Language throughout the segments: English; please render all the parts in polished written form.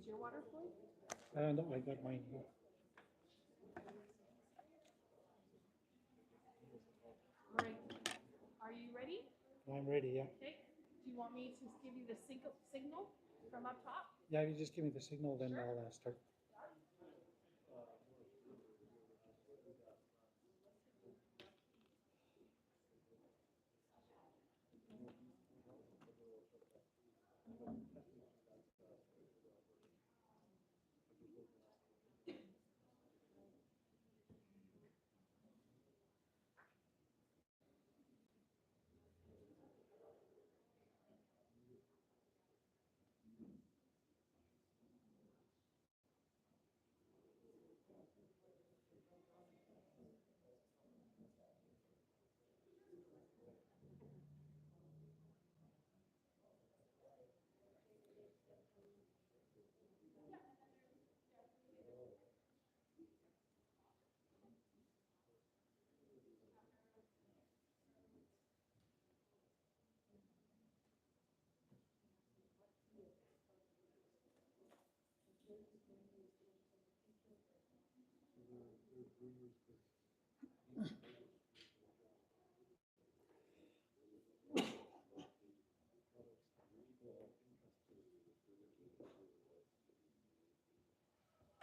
your water, Floyd? No, I got mine here. All right. Are you ready? I'm ready, yeah. Okay. Do you want me to give you the signal from up top? Yeah, if you just give me the signal, then I'll start.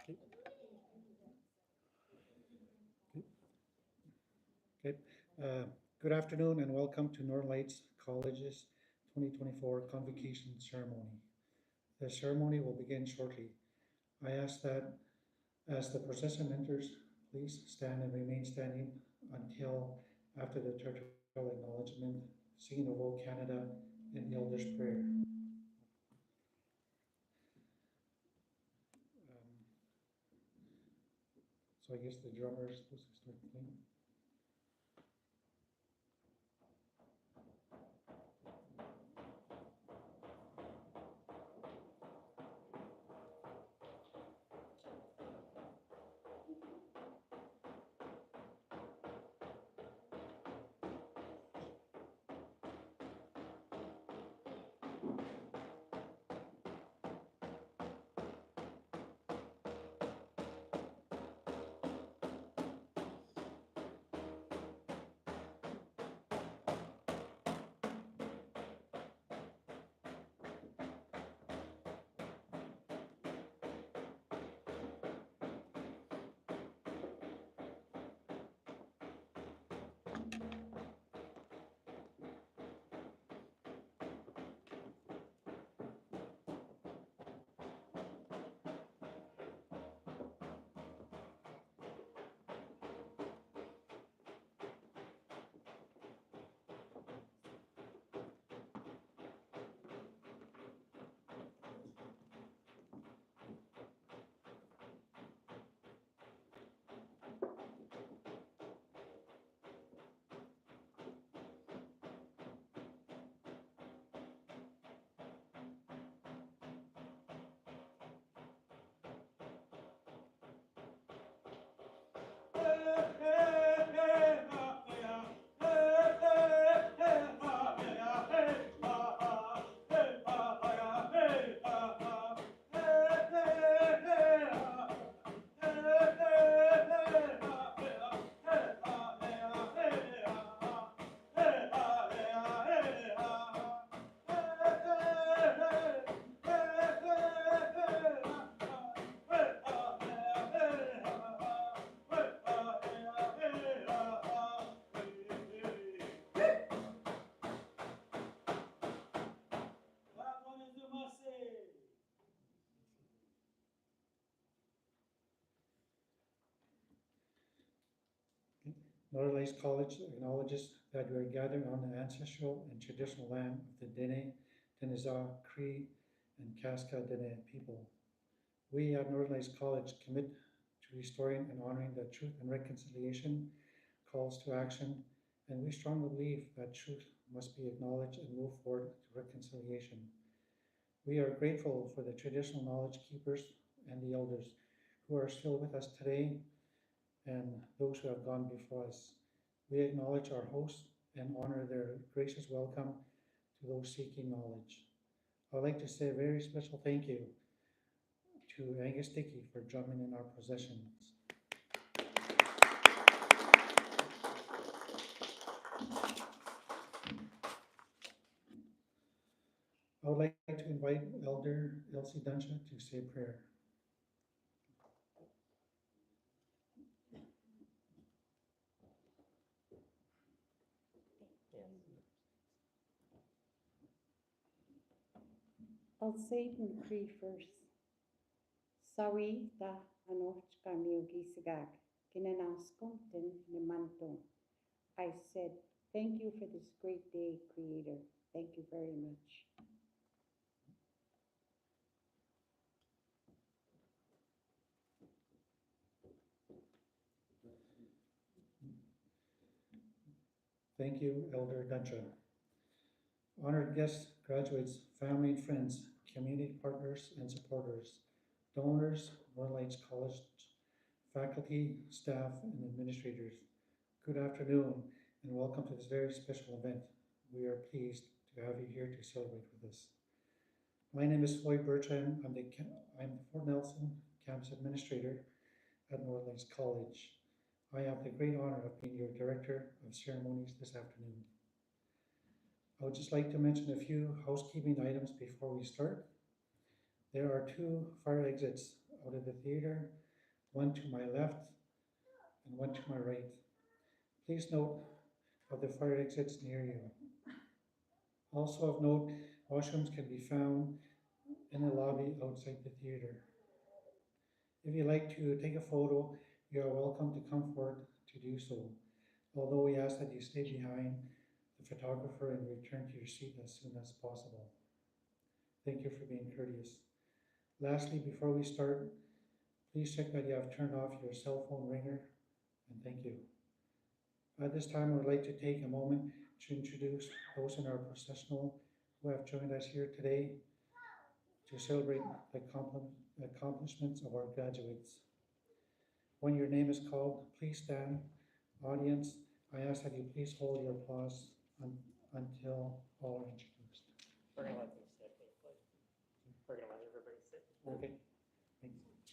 Okay. Okay. Good afternoon and welcome to Northern Lights College's 2024 Convocation Ceremony. The ceremony will begin shortly. I ask that as the procession enters, please stand and remain standing until after the territorial acknowledgement, singing of O Canada, and the Elders' Prayer. So I guess the drummer is supposed to start playing. Northern Lights College acknowledges that we are gathering on the ancestral and traditional land of the Dene, Denizah, Cree, and Casca Dene people. We at Northern Lights College commit to restoring and honoring that truth and reconciliation calls to action, and we strongly believe that truth must be acknowledged and move forward to reconciliation. We are grateful for the traditional knowledge keepers and the elders who are still with us today and those who have gone before us. We acknowledge our hosts and honor their gracious welcome to those seeking knowledge. I'd like to say a very special thank you to Angus Dickey for drumming in our processions. I would like to invite Elder Elsie Dunsha to say a prayer. I'll say it in Cree first. Sawi da anoch kamiogi sagag, kinanaskom den nimanton. I said, thank you for this great day, Creator. Thank you very much. Thank you, Elder Dunsha. Honored guests, graduates, family and friends, community partners and supporters, donors, Northern Lights College, faculty, staff, and administrators. Good afternoon and welcome to this very special event. We are pleased to have you here to celebrate with us. My name is Floyd Bertrand. I'm the Fort Nelson campus administrator at Northern Lights College. I have the great honor of being your director of ceremonies this afternoon. I would just like to mention a few housekeeping items before we start. There are 2 fire exits out of the theater, one to my left and one to my right. Please note of the fire exits near you. Also of note, washrooms can be found in the lobby outside the theater. If you'd like to take a photo, you are welcome to come forward to do so, although we ask that you stay behind the photographer and return to your seat as soon as possible. Thank you for being courteous. Lastly, before we start, please check that you have turned off your cell phone ringer, and thank you. At this time, I would like to take a moment to introduce those in our processional who have joined us here today to celebrate the accomplishments of our graduates. When your name is called, please stand. Audience, I ask that you please hold your applause until all are introduced. We're gonna let them sit, basically. We're gonna let everybody sit. Okay, thanks.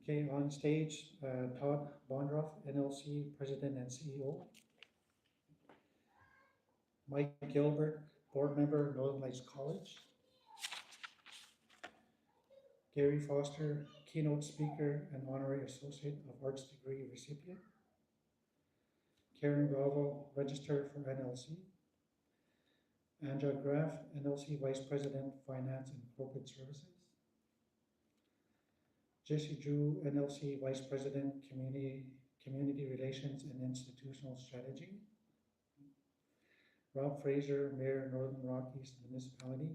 Okay, on stage, Todd Bondroff, NLC President and CEO. Mike Gilbert, Board Member, Northern Lights College. Gary Foster, Keynote Speaker and Honorary Associate of Arts Degree recipient. Karen Bravo, Register for NLC. Anja Graf, NLC Vice President, Finance and Corporate Services. Jesse Drew, NLC Vice President, Community Relations and Institutional Strategy. Rob Fraser, Mayor, Northern Rockies Municipality.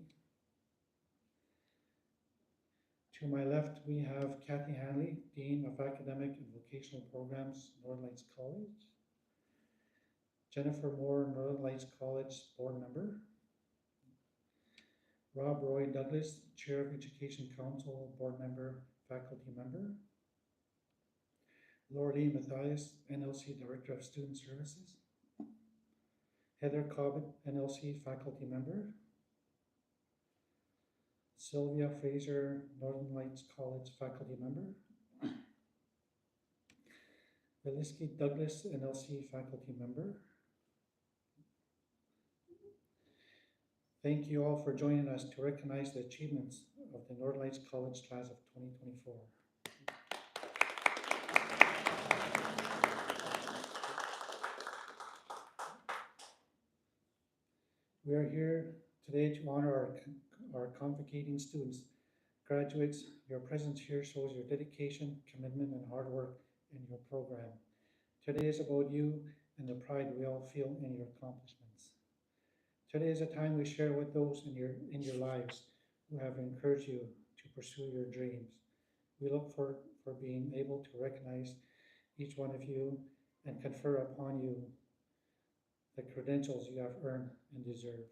To my left, we have Kathy Hanley, Dean of Academic and Vocational Programs, Northern Lights College. Jennifer Moore, Northern Lights College Board Member. Rob Roy Douglas, Chair of Education Council, Board Member, Faculty Member. Laurie Mathias, NLC Director of Student Services. Heather Cobbett, NLC Faculty Member. Sylvia Fraser, Northern Lights College Faculty Member. Veliski Douglas, NLC Faculty Member. Thank you all for joining us to recognize the achievements of the Northern Lights College Class of 2024. We are here today to honor our convocating students. Graduates, your presence here shows your dedication, commitment, and hard work in your program. Today is about you and the pride we all feel in your accomplishments. Today is a time we share with those in your lives who have encouraged you to pursue your dreams. We look for being able to recognize each one of you and confer upon you the credentials you have earned and deserve.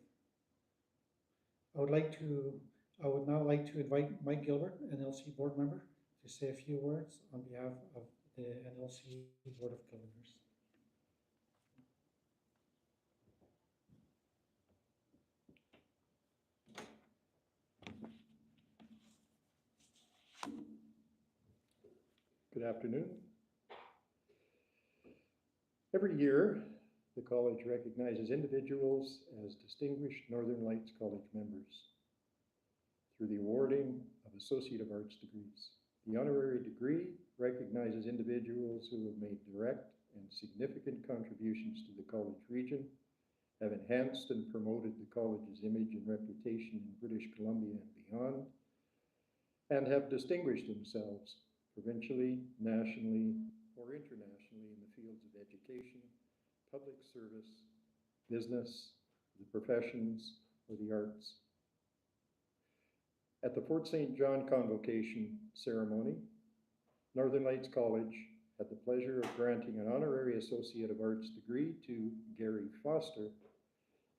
I would now like to invite Mike Gilbert, NLC Board Member, to say a few words on behalf of the NLC Board of Governors. afternoon. Every year, the college recognizes individuals as distinguished Northern Lights College members through the awarding of Associate of Arts degrees. The honorary degree recognizes individuals who have made direct and significant contributions to the college region, have enhanced and promoted the college's image and reputation in British Columbia and beyond, and have distinguished themselves provincially, nationally, or internationally in the fields of education, public service, business, the professions, or the arts. At the Fort St. John Convocation ceremony, Northern Lights College had the pleasure of granting an honorary Associate of Arts degree to Gary Foster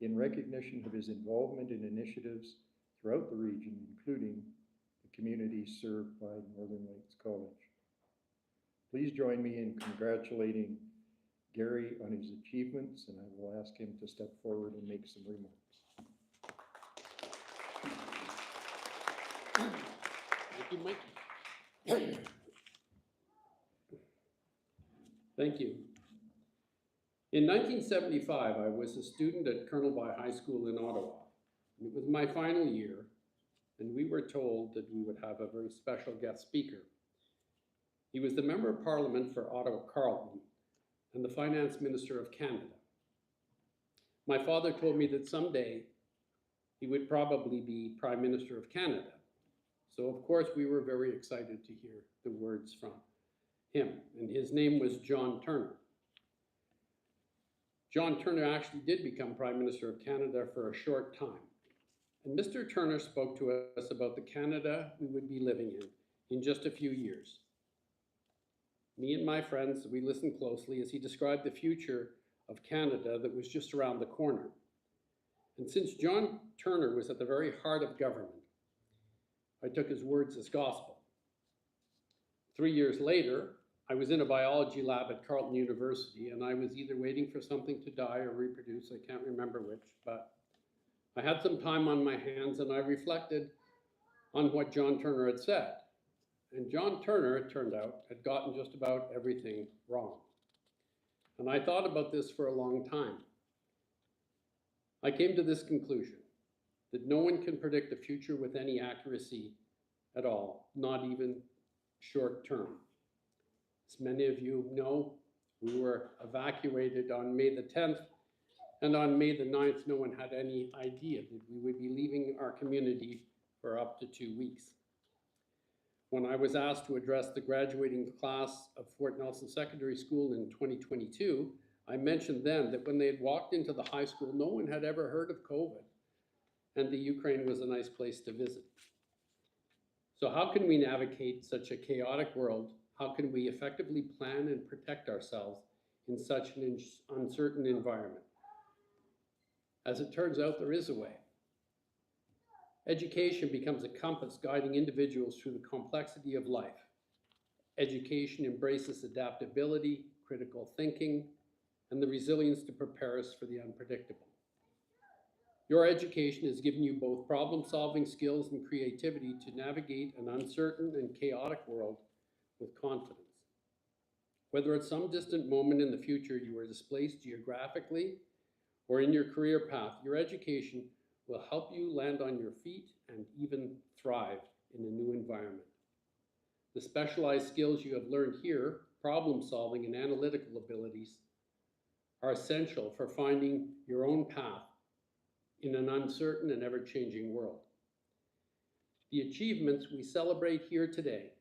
in recognition of his involvement in initiatives throughout the region, including the communities served by Northern Lights College. Please join me in congratulating Gary on his achievements, and I will ask him to step forward and make some remarks. Thank you, Mike. Thank you. In 1975, I was a student at Colonel By High School in Ottawa. It was my final year, and we were told that we would have a very special guest speaker. He was the Member of Parliament for Ottawa-Carleton and the Finance Minister of Canada. My father told me that someday he would probably be Prime Minister of Canada. So of course we were very excited to hear the words from him, and his name was John Turner. John Turner actually did become Prime Minister of Canada for a short time. And Mr. Turner spoke to us about the Canada we would be living in just a few years. Me and my friends, we listened closely as he described the future of Canada that was just around the corner. And since John Turner was at the very heart of government, I took his words as gospel. 3 years later, I was in a biology lab at Carleton University, and I was either waiting for something to die or reproduce, I can't remember which, but I had some time on my hands and I reflected on what John Turner had said. And John Turner, it turned out, had gotten just about everything wrong. And I thought about this for a long time. I came to this conclusion, that no one can predict the future with any accuracy at all, not even short term. As many of you know, we were evacuated on May the 10th, and on May the 9th, no one had any idea that we would be leaving our community for up to 2 weeks. When I was asked to address the graduating class of Fort Nelson Secondary School in 2022, I mentioned then that when they had walked into the high school, no one had ever heard of COVID, and the Ukraine was a nice place to visit. So how can we navigate such a chaotic world? How can we effectively plan and protect ourselves in such an uncertain environment? As it turns out, there is a way. Education becomes a compass guiding individuals through the complexity of life. Education embraces adaptability, critical thinking, and the resilience to prepare us for the unpredictable. Your education has given you both problem-solving skills and creativity to navigate an uncertain and chaotic world with confidence. Whether at some distant moment in the future you are displaced geographically or in your career path, your education will help you land on your feet and even thrive in a new environment. The specialized skills you have learned here, problem-solving and analytical abilities, are essential for finding your own path in an uncertain and ever-changing world. The achievements we celebrate here today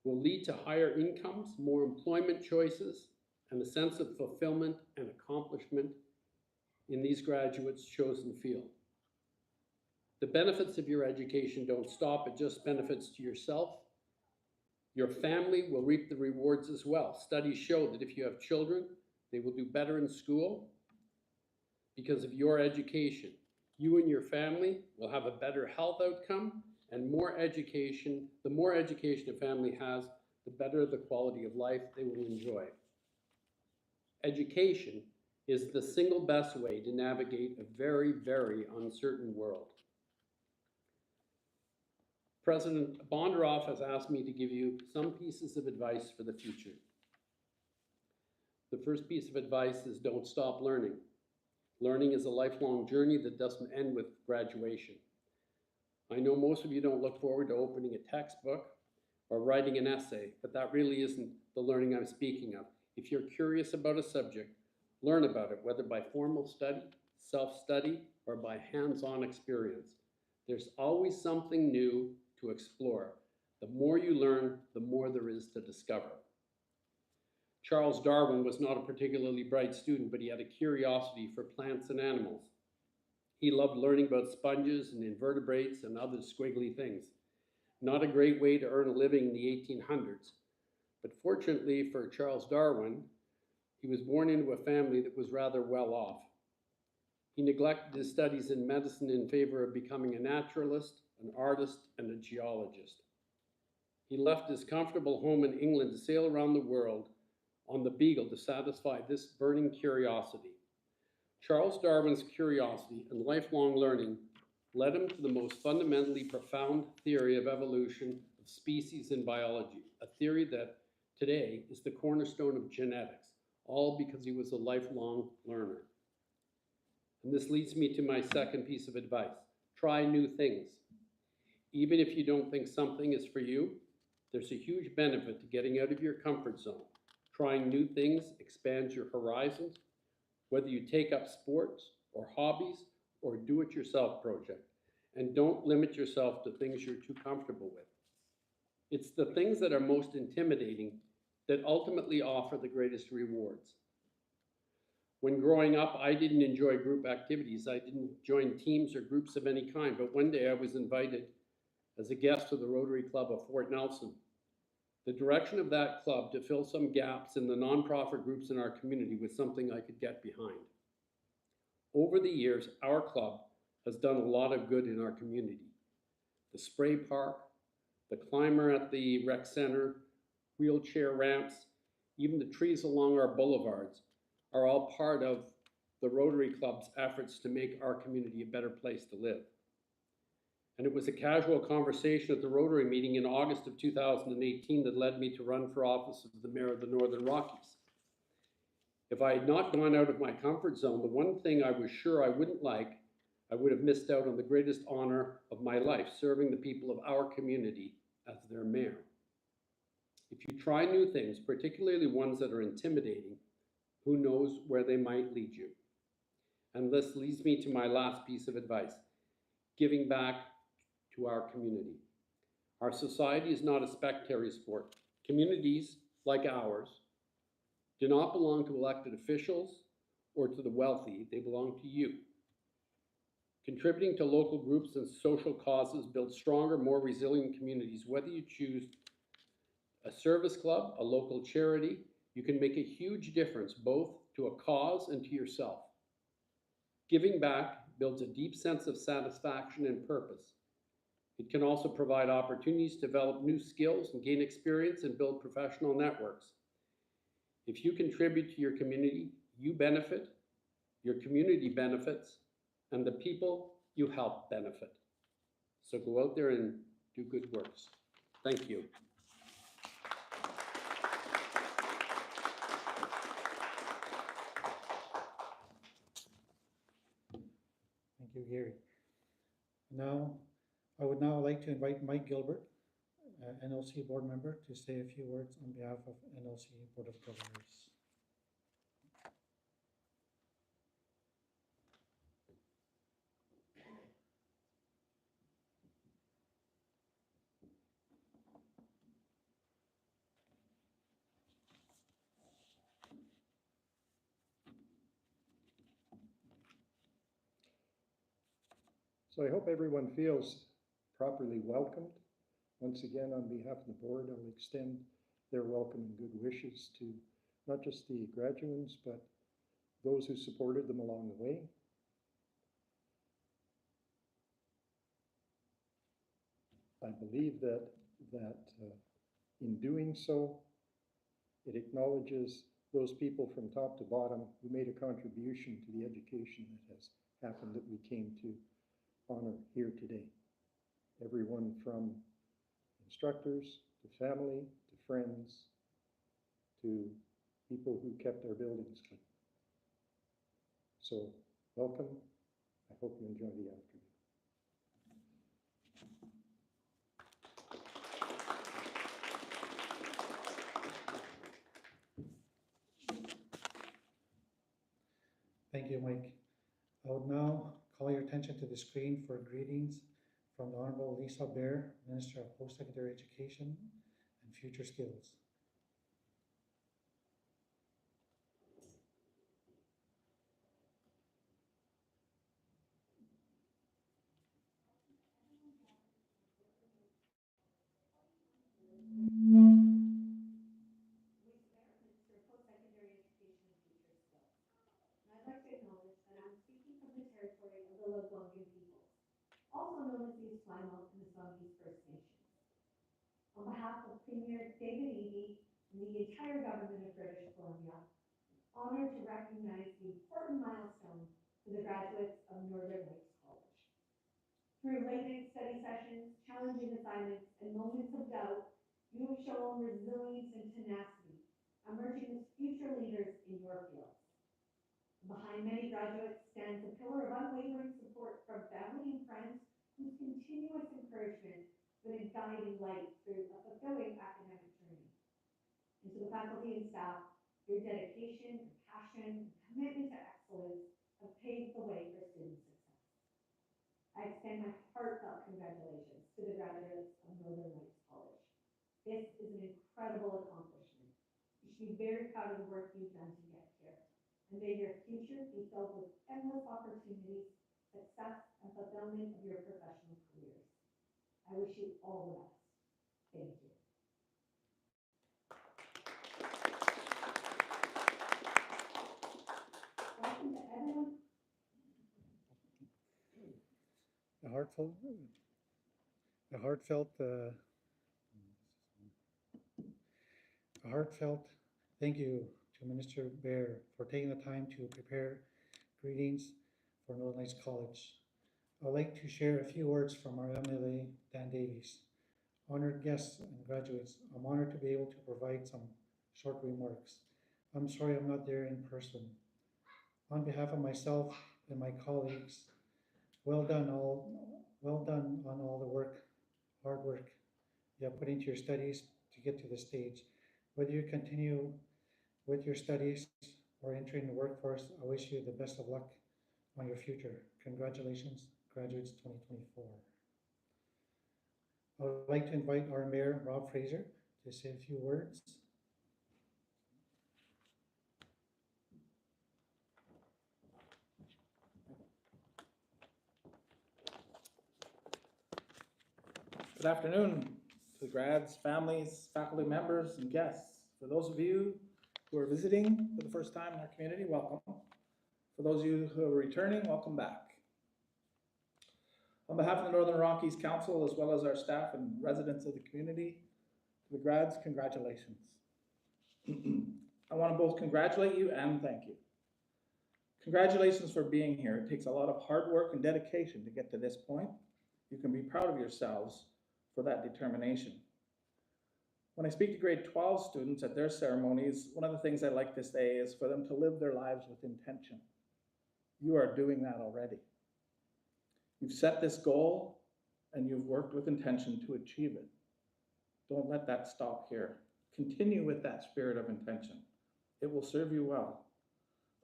will lead to higher incomes, more employment choices, and a sense of fulfillment and accomplishment in these graduates' chosen field. The benefits of your education don't stop at just benefits to yourself. Your family will reap the rewards as well. Studies show that if you have children, they will do better in school because of your education. You and your family will have a better health outcome, and the more education a family has, the better the quality of life they will enjoy. Education is the single best way to navigate a very, very uncertain world. President Bondaroff has asked me to give you some pieces of advice for the future. The first piece of advice is don't stop learning. Learning is a lifelong journey that doesn't end with graduation. I know most of you don't look forward to opening a textbook or writing an essay, but that really isn't the learning I'm speaking of. If you're curious about a subject, learn about it, whether by formal study, self-study, or by hands-on experience. There's always something new to explore. The more you learn, the more there is to discover. Charles Darwin was not a particularly bright student, but he had a curiosity for plants and animals. He loved learning about sponges and invertebrates and other squiggly things. Not a great way to earn a living in the 1800s, but fortunately for Charles Darwin, he was born into a family that was rather well off. He neglected his studies in medicine in favor of becoming a naturalist, an artist, and a geologist. He left his comfortable home in England to sail around the world on the Beagle to satisfy this burning curiosity. Charles Darwin's curiosity and lifelong learning led him to the most fundamentally profound theory of evolution of species in biology, a theory that today is the cornerstone of genetics, all because he was a lifelong learner. And this leads me to my second piece of advice. Try new things. Even if you don't think something is for you, there's a huge benefit to getting out of your comfort zone. Trying new things expands your horizons, whether you take up sports or hobbies or do-it-yourself project. And don't limit yourself to things you're too comfortable with. It's the things that are most intimidating that ultimately offer the greatest rewards. When growing up, I didn't enjoy group activities. I didn't join teams or groups of any kind, but one day I was invited as a guest to the Rotary Club of Fort Nelson. The direction of that club to fill some gaps in the nonprofit groups in our community was something I could get behind. Over the years, our club has done a lot of good in our community. The spray park, the climber at the rec center, wheelchair ramps, even the trees along our boulevards are all part of the Rotary Club's efforts to make our community a better place to live. And it was a casual conversation at the Rotary meeting in August of 2018 that led me to run for office of the mayor of the Northern Rockies. If I had not gone out of my comfort zone, the one thing I was sure I wouldn't like, I would have missed out on the greatest honor of my life, serving the people of our community as their mayor. If you try new things, particularly ones that are intimidating, who knows where they might lead you? And this leads me to my last piece of advice, giving back to our community. Our society is not a spectator sport. Communities like ours do not belong to elected officials or to the wealthy, they belong to you. Contributing to local groups and social causes builds stronger, more resilient communities. Whether you choose a service club, a local charity, you can make a huge difference both to a cause and to yourself. Giving back builds a deep sense of satisfaction and purpose. It can also provide opportunities to develop new skills and gain experience and build professional networks. If you contribute to your community, you benefit, your community benefits, and the people you help benefit. So go out there and do good works. Thank you. Thank you, Gary. Now, I would now like to invite Mike Gilbert, NLC board member, to say a few words on behalf of NLC Board of Governors. So I hope everyone feels properly welcomed. Once again, on behalf of the board, I'll extend their welcome and good wishes to not just the graduates, but those who supported them along the way. I believe that in doing so, it acknowledges those people from top to bottom who made a contribution to the education that has happened that we came to honor here today. Everyone from instructors, to family, to friends, to people who kept our buildings clean. So, welcome. I hope you enjoy the afternoon. Thank you, Mike. I would now call your attention to the screen for greetings from the Honorable Lisa Bear, Minister of Post-Secondary Education and Future Skills. I'd like to acknowledge that I'm speaking from the territory of the Algonquin peoples, also known as the Esquimalt and the Songhees First Nations. On behalf of Premier David Eby and the entire government of British Columbia, I'm honored to recognize the important milestone for the graduates of Northern Lakes College. Through late-night study sessions, challenging assignments, and moments of doubt, you have shown resilience and tenacity, emerging as future leaders in your fields. Behind many graduates stands a pillar of unwavering support from family and friends whose continuous encouragement has been a guiding light through a fulfilling academic journey. And to the faculty and staff, your dedication, your passion, and commitment to excellence have paved the way for student success. I extend my heartfelt congratulations to the graduates of Northern Lakes College. This is an incredible accomplishment. You should be very proud of the work you've done to get here. And may your future be filled with endless opportunities, success, and fulfillment of your professional careers. I wish you all the best. Thank you. Welcome to everyone. A heartfelt thank you to Minister Bear for taking the time to prepare greetings for Northern Lakes College. I'd like to share a few words from our MLA, Dan Davies. Honored guests and graduates, I'm honored to be able to provide some short remarks. I'm sorry I'm not there in person. On behalf of myself and my colleagues, well done on all the work, hard work you have put into your studies to get to this stage. Whether you continue with your studies or entering the workforce, I wish you the best of luck on your future. Congratulations, graduates 2024. I would like to invite our Mayor, Rob Fraser, to say a few words. Good afternoon to the grads, families, faculty members, and guests. For those of you who are visiting for the first time in our community, welcome. For those of you who are returning, welcome back. On behalf of the Northern Rockies Council, as well as our staff and residents of the community, to the grads, congratulations. I want to both congratulate you and thank you. Congratulations for being here. It takes a lot of hard work and dedication to get to this point. You can be proud of yourselves for that determination. When I speak to grade 12 students at their ceremonies, one of the things I like to say is for them to live their lives with intention. You are doing that already. You've set this goal and you've worked with intention to achieve it. Don't let that stop here. Continue with that spirit of intention. It will serve you well.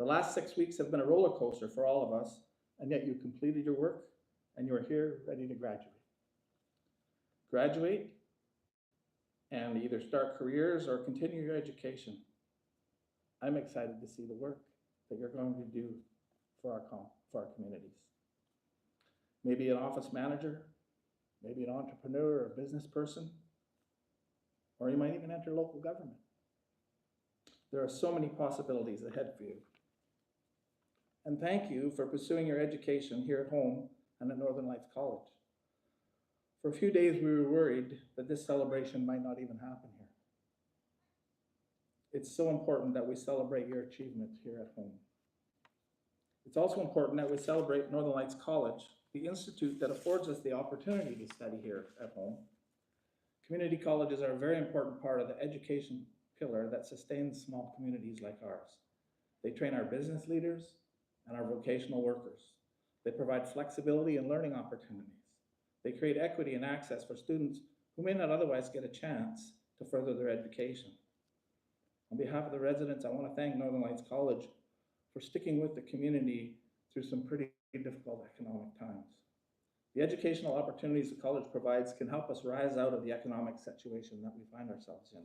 The last 6 weeks have been a roller coaster for all of us, and yet you completed your work and you're here ready to graduate. Graduate and either start careers or continue your education. I'm excited to see the work that you're going to do for our communities. Maybe an office manager, maybe an entrepreneur or a business person, or you might even enter local government. There are so many possibilities ahead for you. And thank you for pursuing your education here at home and at Northern Lights College. For a few days, we were worried that this celebration might not even happen here. It's so important that we celebrate your achievements here at home. It's also important that we celebrate Northern Lights College, the institute that affords us the opportunity to study here at home. Community colleges are a very important part of the education pillar that sustains small communities like ours. They train our business leaders and our vocational workers. They provide flexibility and learning opportunities. They create equity and access for students who may not otherwise get a chance to further their education. On behalf of the residents, I want to thank Northern Lights College for sticking with the community through some pretty difficult economic times. The educational opportunities the college provides can help us rise out of the economic situation that we find ourselves in.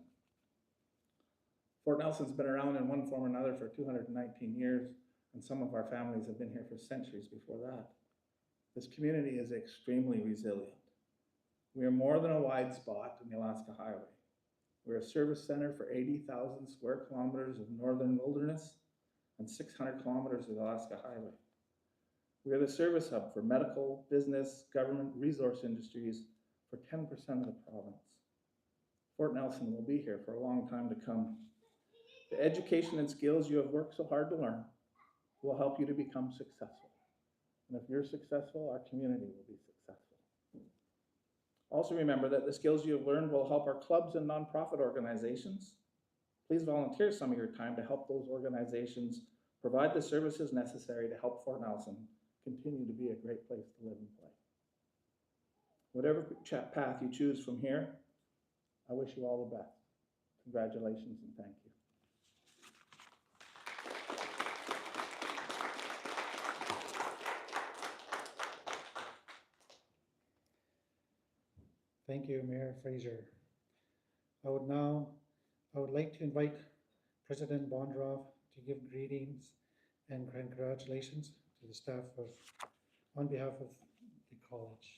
Fort Nelson's been around in one form or another for 219 years, and some of our families have been here for centuries before that. This community is extremely resilient. We are more than a wide spot in the Alaska Highway. We're a service center for 80,000 square kilometers of northern wilderness and 600 kilometers of the Alaska Highway. We are the service hub for medical, business, government, resource industries for 10% of the province. Fort Nelson will be here for a long time to come. The education and skills you have worked so hard to learn will help you to become successful. And if you're successful, our community will be successful. Also remember that the skills you have learned will help our clubs and nonprofit organizations. Please volunteer some of your time to help those organizations provide the services necessary to help Fort Nelson continue to be a great place to live and play. Whatever path you choose from here, I wish you all the best. Congratulations and thank you. Thank you, Mayor Fraser. I would like to invite President Bondrov to give greetings and congratulations to the staff on behalf of the college.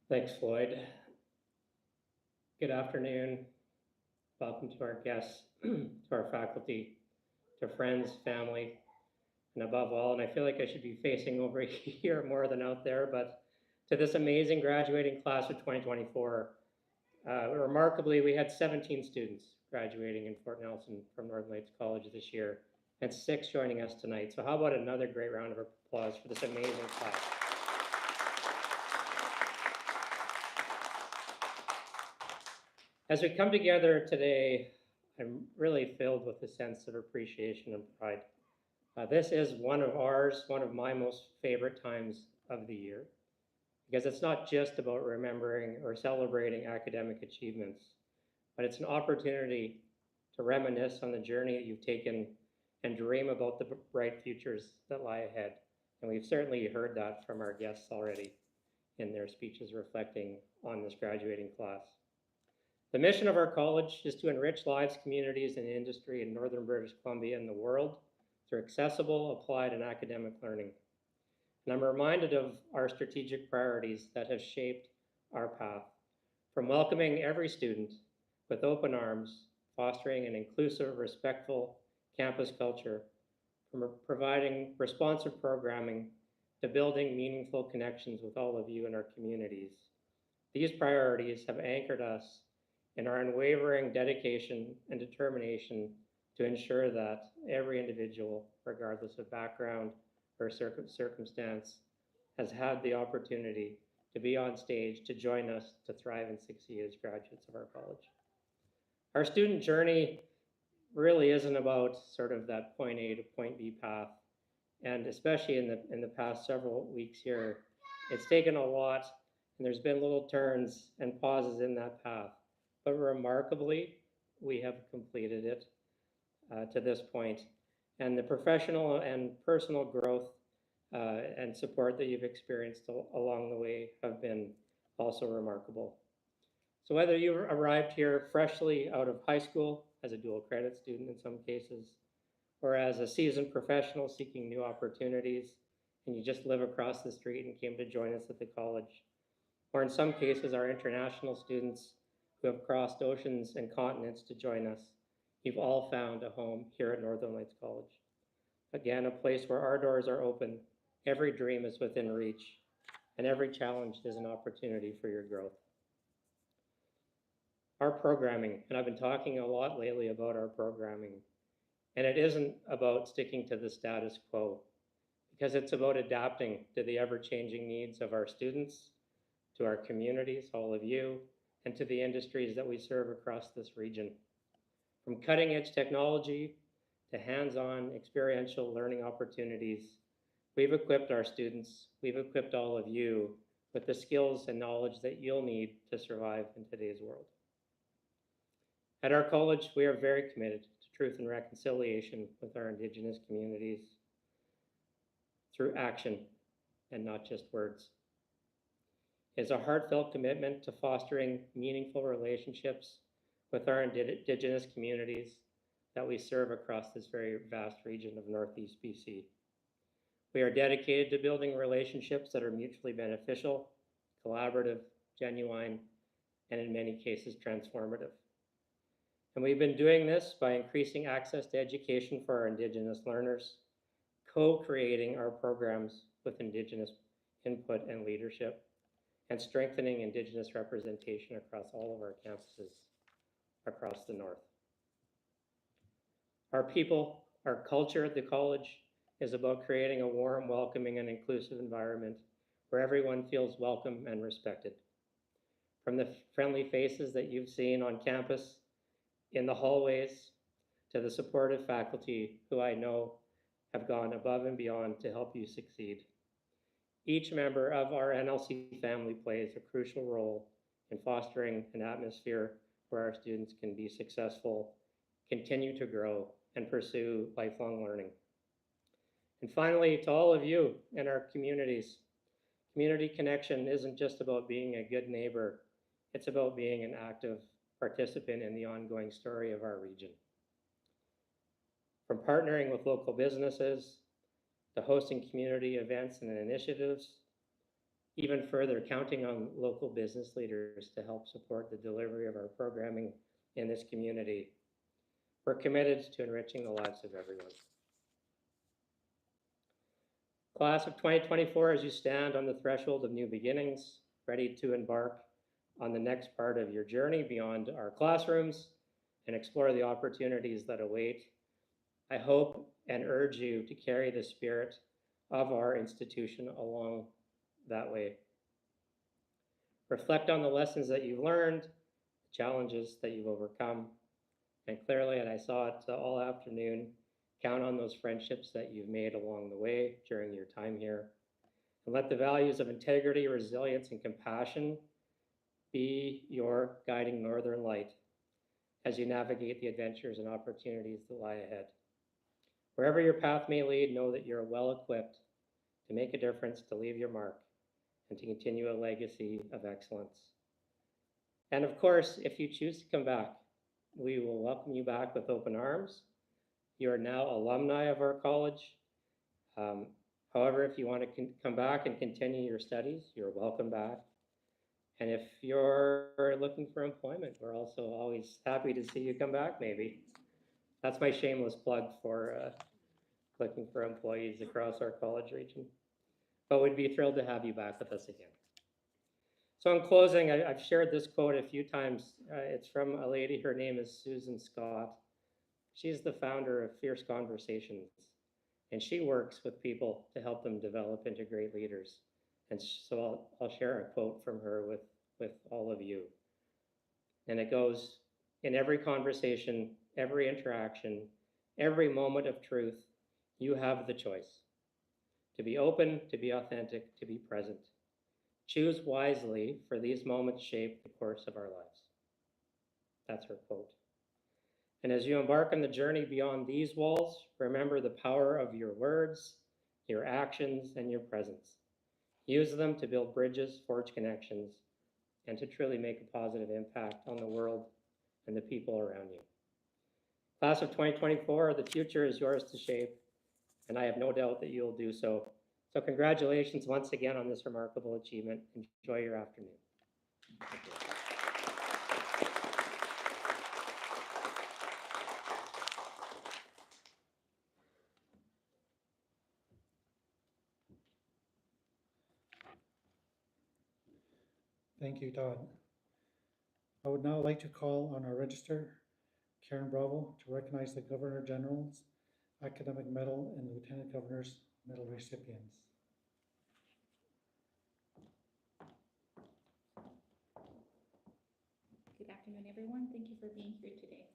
Thanks, Floyd. Good afternoon. Welcome to our guests, to our faculty, to friends, family, and above all, and I feel like I should be facing over here more than out there, but to this amazing graduating class of 2024. Remarkably, we had 17 students graduating in Fort Nelson from Northern Lights College this year, and 6 joining us tonight. So how about another great round of applause for this amazing class? As we come together today, I'm really filled with a sense of appreciation and pride. This is one of my most favorite times of the year, because it's not just about remembering or celebrating academic achievements, but it's an opportunity to reminisce on the journey that you've taken and dream about the bright futures that lie ahead. And we've certainly heard that from our guests already in their speeches reflecting on this graduating class. The mission of our college is to enrich lives, communities, and industry in Northern British Columbia and the world through accessible, applied, and academic learning. And I'm reminded of our strategic priorities that have shaped our path, from welcoming every student with open arms, fostering an inclusive, respectful campus culture, from providing responsive programming to building meaningful connections with all of you in our communities. These priorities have anchored us in our unwavering dedication and determination to ensure that every individual, regardless of background or circumstance, has had the opportunity to be on stage to join us to thrive and succeed as graduates of our college. Our student journey really isn't about sort of that point A to point B path. And especially in the past several weeks here, it's taken a lot, and there's been little turns and pauses in that path. But remarkably, we have completed it to this point. And the professional and personal growth and support that you've experienced along the way have been also remarkable. So whether you arrived here freshly out of high school as a dual credit student in some cases, or as a seasoned professional seeking new opportunities, and you just live across the street and came to join us at the college, or in some cases our international students who have crossed oceans and continents to join us, you've all found a home here at Northern Lights College. Again, a place where our doors are open, every dream is within reach, and every challenge is an opportunity for your growth. Our programming, and I've been talking a lot lately about our programming, and it isn't about sticking to the status quo, because it's about adapting to the ever-changing needs of our students, to our communities, all of you, and to the industries that we serve across this region. From cutting-edge technology to hands-on experiential learning opportunities, we've equipped our students, we've equipped all of you with the skills and knowledge that you'll need to survive in today's world. At our college, we are very committed to truth and reconciliation with our Indigenous communities through action and not just words. It's a heartfelt commitment to fostering meaningful relationships with our Indigenous communities that we serve across this very vast region of Northeast BC. We are dedicated to building relationships that are mutually beneficial, collaborative, genuine, and in many cases transformative. And we've been doing this by increasing access to education for our Indigenous learners, co-creating our programs with Indigenous input and leadership, and strengthening Indigenous representation across all of our campuses across the North. Our people, our culture at the college is about creating a warm, welcoming, and inclusive environment where everyone feels welcome and respected. From the friendly faces that you've seen on campus, in the hallways, to the supportive faculty who I know have gone above and beyond to help you succeed. Each member of our NLC family plays a crucial role in fostering an atmosphere where our students can be successful, continue to grow, and pursue lifelong learning. And finally, to all of you in our communities, community connection isn't just about being a good neighbor, it's about being an active participant in the ongoing story of our region. From partnering with local businesses, to hosting community events and initiatives, even further counting on local business leaders to help support the delivery of our programming in this community. We're committed to enriching the lives of everyone. Class of 2024, as you stand on the threshold of new beginnings, ready to embark on the next part of your journey beyond our classrooms and explore the opportunities that await, I hope and urge you to carry the spirit of our institution along that way. Reflect on the lessons that you've learned, the challenges that you've overcome, and clearly, and I saw it all afternoon, count on those friendships that you've made along the way during your time here. And let the values of integrity, resilience, and compassion be your guiding northern light as you navigate the adventures and opportunities that lie ahead. Wherever your path may lead, know that you're well equipped to make a difference, to leave your mark, and to continue a legacy of excellence. And of course, if you choose to come back, we will welcome you back with open arms. You are now alumni of our college. However, if you want to come back and continue your studies, you're welcome back. And if you're looking for employment, we're also always happy to see you come back, maybe. That's my shameless plug for looking for employees across our college region. But we'd be thrilled to have you back with us again. So in closing, I've shared this quote a few times. It's from a lady, her name is Susan Scott. She's the founder of Fierce Conversations, and she works with people to help them develop into great leaders. And so I'll share a quote from her with all of you. And it goes, in every conversation, every interaction, every moment of truth, you have the choice to be open, to be authentic, to be present. Choose wisely, for these moments shape the course of our lives. That's her quote. And as you embark on the journey beyond these walls, remember the power of your words, your actions, and your presence. Use them to build bridges, forge connections, and to truly make a positive impact on the world and the people around you. Class of 2024, the future is yours to shape, and I have no doubt that you'll do so. So congratulations once again on this remarkable achievement. Enjoy your afternoon. Thank you, Todd. I would now like to call on our Register, Karen Bravo, to recognize the Governor General's Academic Medal and Lieutenant Governor's Medal recipients. Good afternoon, everyone. Thank you for being here today.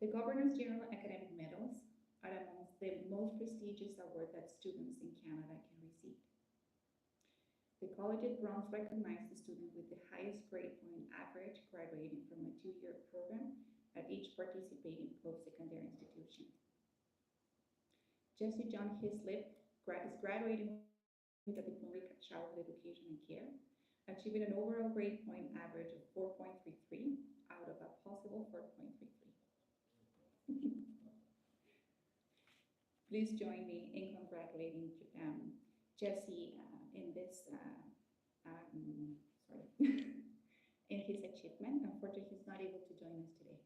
The Governor's General Academic Medals are amongst the most prestigious awards that students in Canada can receive. The College at Bronze recognizes the student with the highest grade point average graduating from a 2-year program at each participating post-secondary institution. Jesse John Hislip is graduating with a diploma in childhood education and care, achieving an overall grade point average of 4.33 out of a possible 4.33. Please join me in congratulating Jesse in this, in his achievement. Unfortunately, he's not able to join us today.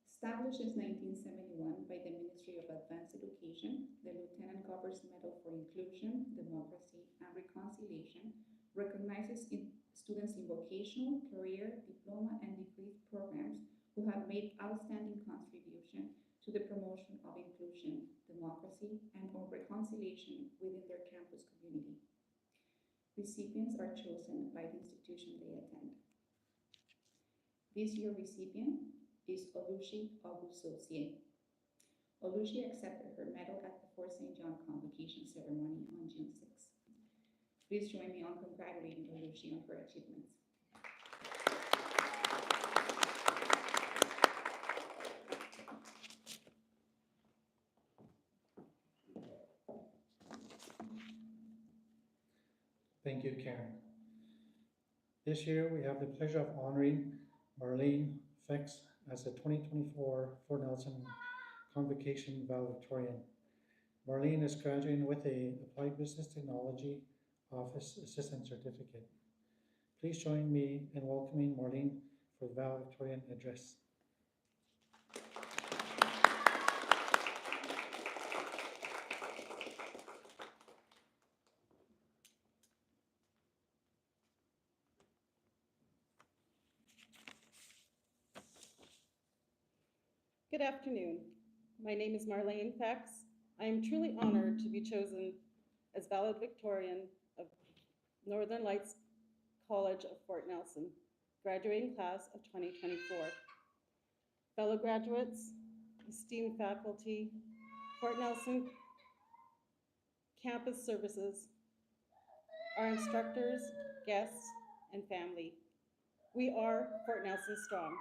Established in 1971 by the Ministry of Advanced Education, the Lieutenant Governor's Medal for Inclusion, Democracy, and Reconciliation recognizes students in vocational, career, diploma, and degree programs who have made outstanding contribution to the promotion of inclusion, democracy, and reconciliation within their campus community. Recipients are chosen by the institution they attend. This year's recipient is Olushi Ogusosie. Olushi accepted her medal at the Fort St. John Convocation ceremony on June 6. Please join me on congratulating Olushi on her achievements. Thank you, Karen. This year, we have the pleasure of honoring Marlene Fex as the 2024 Fort Nelson Convocation valedictorian. Marlene is graduating with a Applied Business Technology Office Assistant Certificate. Please join me in welcoming Marlene for the valedictorian address. Good afternoon. My name is Marlene Fex. I am truly honored to be chosen as valedictorian of Northern Lights College of Fort Nelson, graduating class of 2024. Fellow graduates, esteemed faculty, Fort Nelson campus services, our instructors, guests, and family. We are Fort Nelson Strong.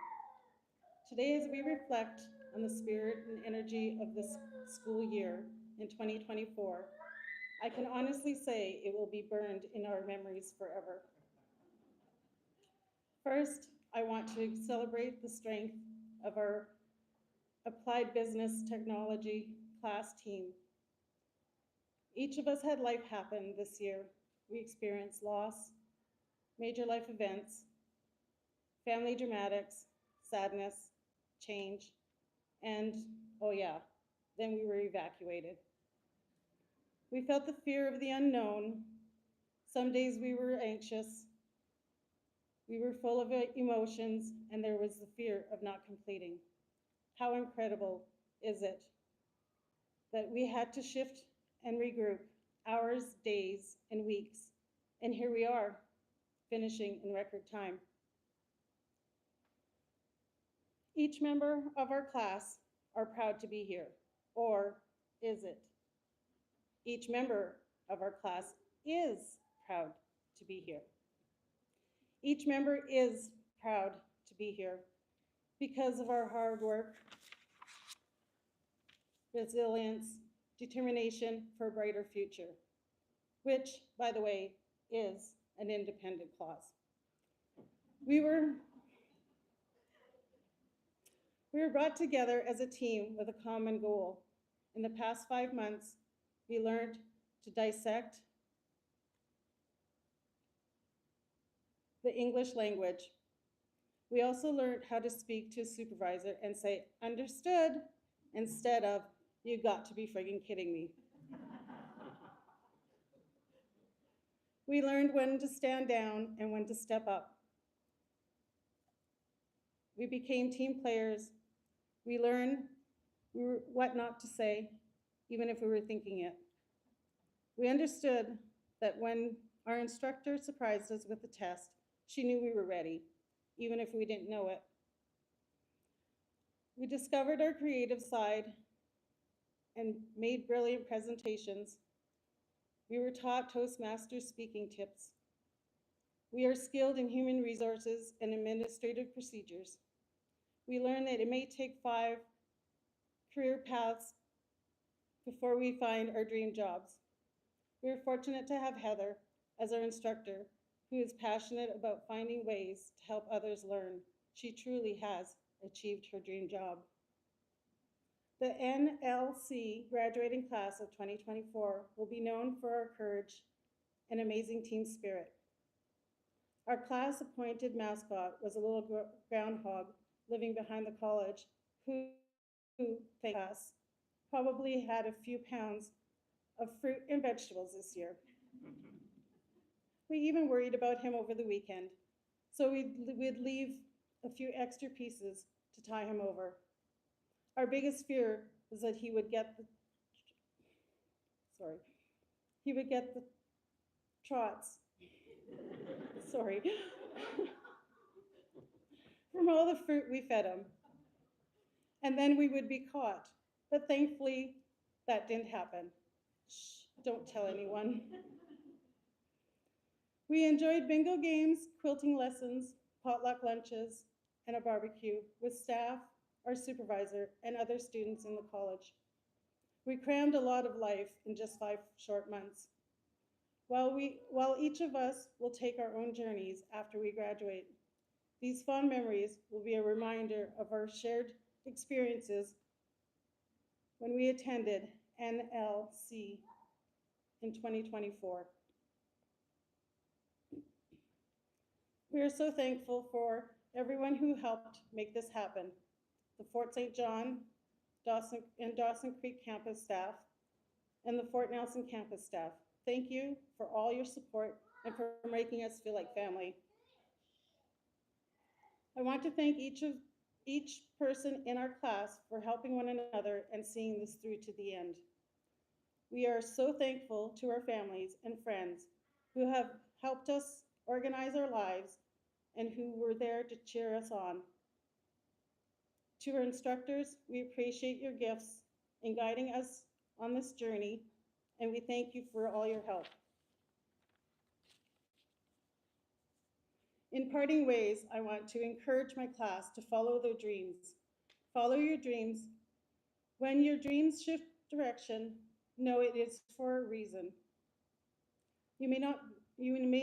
Today, as we reflect on the spirit and energy of this school year in 2024, I can honestly say it will be burned in our memories forever. First, I want to celebrate the strength of our Applied Business Technology class team. Each of us had life happen this year. We experienced loss, major life events, family dramatics, sadness, change, and, oh yeah, then we were evacuated. We felt the fear of the unknown. Some days we were anxious. We were full of emotions, and there was the fear of not completing. How incredible is it that we had to shift and regroup hours, days, and weeks, and here we are, finishing in record time. Each member of our class are proud to be here, or is it? Each member of our class is proud to be here. Each member is proud to be here because of our hard work, resilience, determination for a brighter future, which, by the way, is an independent clause. We were brought together as a team with a common goal. In the past 5 months, we learned to dissect the English language. We also learned how to speak to a supervisor and say, understood, instead of You got to be friggin' kidding me. We learned when to stand down and when to step up. We became team players. We learned what not to say, even if we were thinking it. We understood that when our instructor surprised us with a test, she knew we were ready, even if we didn't know it. We discovered our creative side and made brilliant presentations. We were taught Toastmasters speaking tips. We are skilled in human resources and administrative procedures. We learned that it may take 5 career paths before we find our dream jobs. We are fortunate to have Heather as our instructor, who is passionate about finding ways to help others learn. She truly has achieved her dream job. The NLC graduating class of 2024 will be known for our courage and amazing team spirit. Our class appointed mascot was a little groundhog living behind the college who, thank us, probably had a few pounds of fruit and vegetables this year. We even worried about him over the weekend, so we'd leave a few extra pieces to tie him over. Our biggest fear was that he would get the trots, sorry, from all the fruit we fed him. And then we would be caught. But thankfully, that didn't happen. Shh, don't tell anyone. We enjoyed bingo games, quilting lessons, potluck lunches, and a barbecue with staff, our supervisor, and other students in the college. We crammed a lot of life in just 5 short months. While each of us will take our own journeys after we graduate, these fond memories will be a reminder of our shared experiences when we attended NLC in 2024. We are so thankful for everyone who helped make this happen. The Fort St. John and Dawson Creek campus staff and the Fort Nelson campus staff. Thank you for all your support and for making us feel like family. I want to thank each person in our class for helping one another and seeing this through to the end. We are so thankful to our families and friends who have helped us organize our lives and who were there to cheer us on. To our instructors, we appreciate your gifts in guiding us on this journey, and we thank you for all your help. In parting ways, I want to encourage my class to follow their dreams. Follow your dreams. When your dreams shift direction, know it is for a reason. You may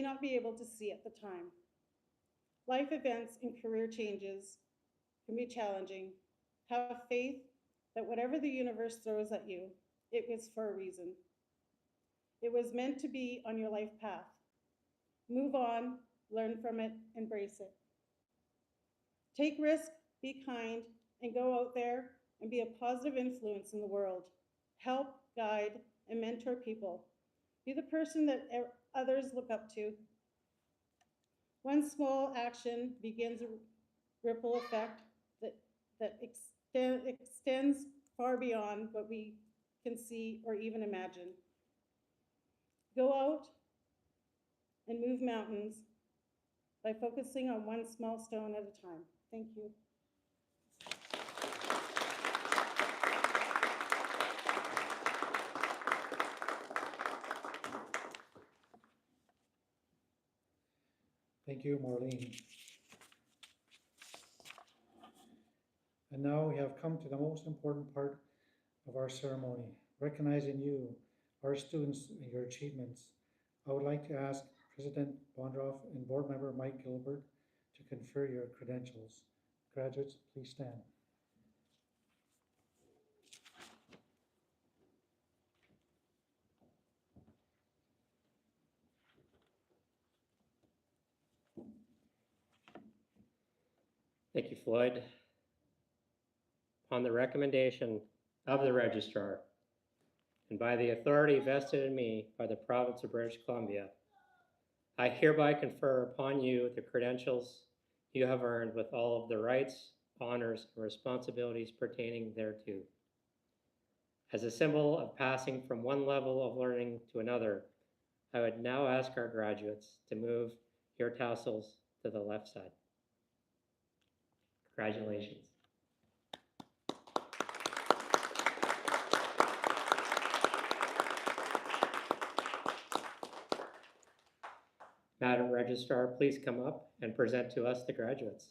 not be able to see at the time. Life events and career changes can be challenging. Have faith that whatever the universe throws at you, it was for a reason. It was meant to be on your life path. Move on, learn from it, embrace it. Take risk, be kind, and go out there and be a positive influence in the world. Help, guide, and mentor people. Be the person that others look up to. One small action begins a ripple effect that extends far beyond what we can see or even imagine. Go out and move mountains by focusing on one small stone at a time. Thank you. Thank you, Marlene. And now we have come to the most important part of our ceremony, recognizing you, our students, and your achievements. I would like to ask President Bondroff and Board Member Mike Gilbert to confer your credentials. Graduates, please stand. Thank you, Floyd. On the recommendation of the registrar, and by the authority vested in me by the province of British Columbia, I hereby confer upon you the credentials you have earned with all of the rights, honors, and responsibilities pertaining thereto. As a symbol of passing from one level of learning to another, I would now ask our graduates to move your tassels to the left side. Congratulations. Madam Registrar, please come up and present to us the graduates.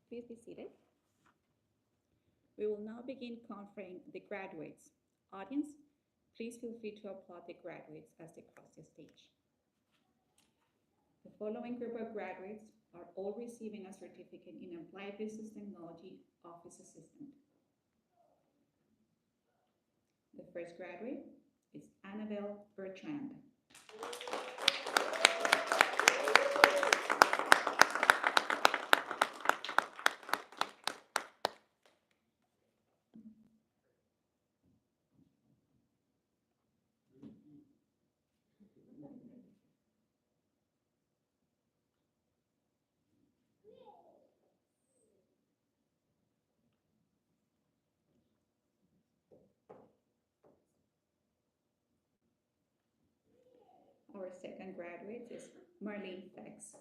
Please be seated. We will now begin conferring the graduates. Audience, please feel free to applaud the graduates as they cross the stage. The following group of graduates are all receiving a certificate in Applied Business Technology Office Assistant. The first graduate is Annabelle Bertrand. Our second graduate is Marlene Fex.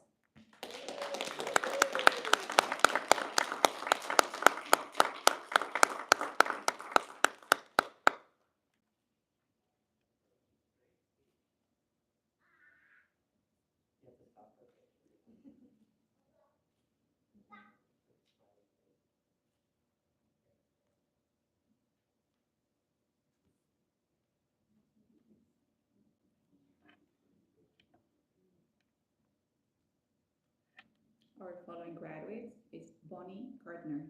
Our following graduate is Bonnie Gardner.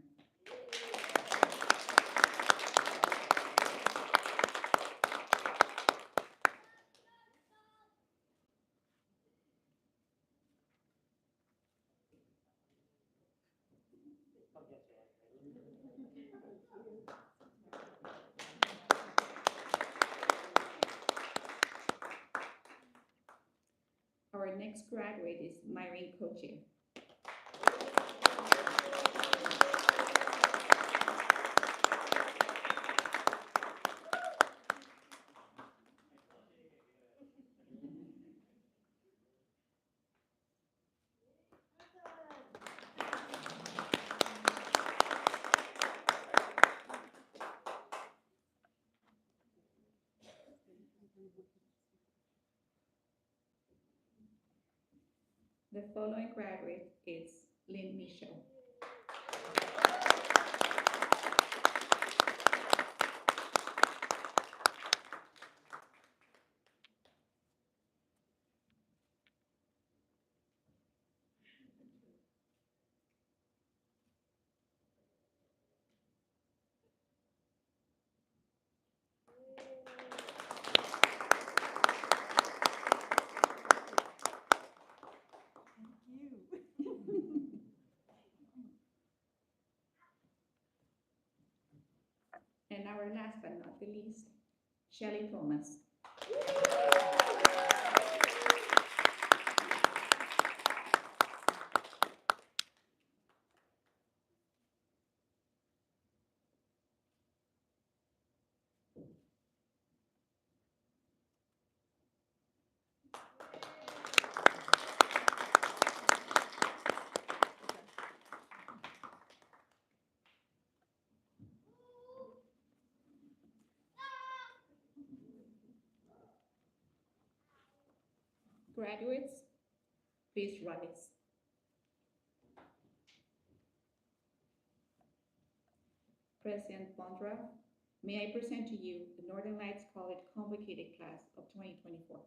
Our next graduate is Myrene Coche. The following graduate is Lynn Michaud. And our last but not the least, Shelley Thomas. Graduates, please rise. President Bondra, may I present to you the Northern Lights College Convocated Class of 2024.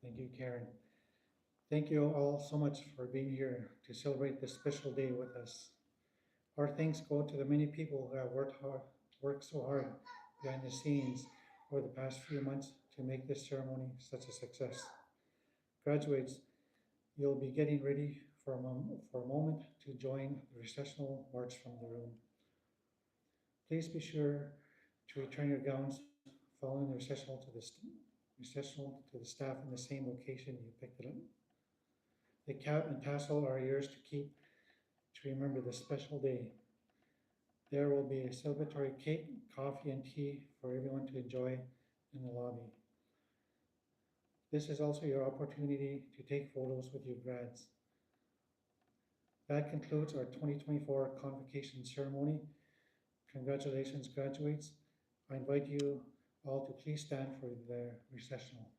Thank you, Karen. Thank you all so much for being here to celebrate this special day with us. Our thanks go to the many people who have worked so hard behind the scenes over the past few months to make this ceremony such a success. Graduates, you'll be getting ready for a moment to join the recessional march from the room. Please be sure to return your gowns following the recessional to the staff in the same location you picked it up. The cap and tassel are yours to keep to remember this special day. There will be a celebratory cake, coffee, and tea for everyone to enjoy in the lobby. This is also your opportunity to take photos with your grads. That concludes our 2024 Convocation ceremony. Congratulations, graduates. I invite you all to please stand for the recessional.